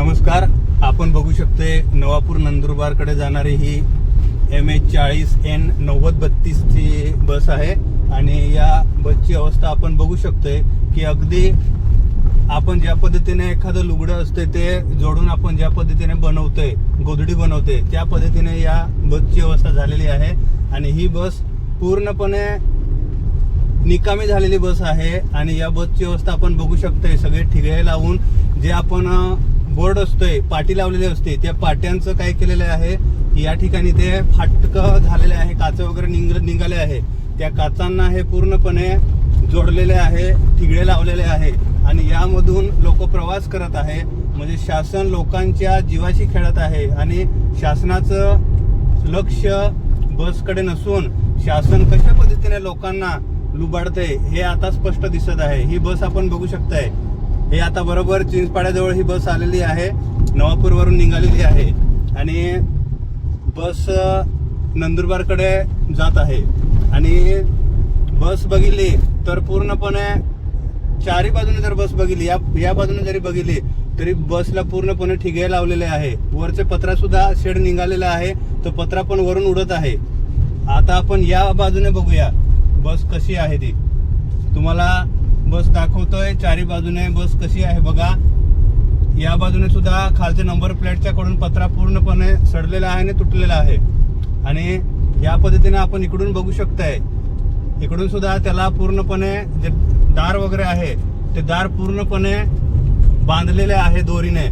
नमस्कार. आपण बघू शकतोय नवापूर नंदुरबारकडे जाणारी ही MH40N 9032 ची बस आहे आणि या बसची अवस्था आपण बघू शकतोय की अगदी आपण ज्या पद्धतीने एखादं लुगडं असते ते जोडून आपण ज्या पद्धतीने बनवतोय, गोधडी बनवते, त्या पद्धतीने या बसची अवस्था झालेली आहे. आणि ही बस पूर्णपणे निकामी झालेली बस आहे. आणि या बसची अवस्था आपण बघू शकतोय, सगळे ठिगळे लावून जे आपण बोर्ड असतोय, पाटी लावलेली असते, त्या पाट्यांचं काय केलेलं आहे, या ठिकाणी ते फाटकं झालेले आहे, काच वगैरे निघाले आहे. त्या काचांना हे पूर्णपणे जोडलेले आहे, ठिगळे लावलेले आहे आणि यामधून लोक प्रवास करत आहे. म्हणजे शासन लोकांच्या जीवाशी खेळत आहे आणि शासनाचं लक्ष बसकडे नसून शासन कशा पद्धतीने लोकांना लुबाडते हे आता स्पष्ट दिसत आहे. ही बस आपण बघू शकताय, हे आता बरोबर चिंचपाड्याजवळ ही बस आलेली आहे, नवापूर वरून निघालेली आहे आणि बस नंदुरबारकडे जात आहे. आणि बस बघितली तर पूर्णपणे चारी बाजूने जर बस बघितली, या बाजूने जरी बघितली तरी बसला पूर्णपणे ठिगे लावलेले आहे. वरचे पत्रा सुद्धा शेड निघालेला आहे, तो पत्रा पण वरून उडत आहे. आता आपण या बाजूने बघूया बस कशी आहे ती. तुम्हाला बस दाखवतोय, चारी बाजूने बस कशी आहे बघा. या बाजूने सुद्धा खालच्या नंबर प्लेटच्या कडून पत्रा पूर्णपणे सडलेला आहे आणि तुटलेला आहे. आणि या पद्धतीने आपण इकडून बघू शकताय, इकडून सुद्धा त्याला पूर्णपणे जे दार वगैरे आहे ते दार पूर्णपणे बांधलेले आहे दोरीने.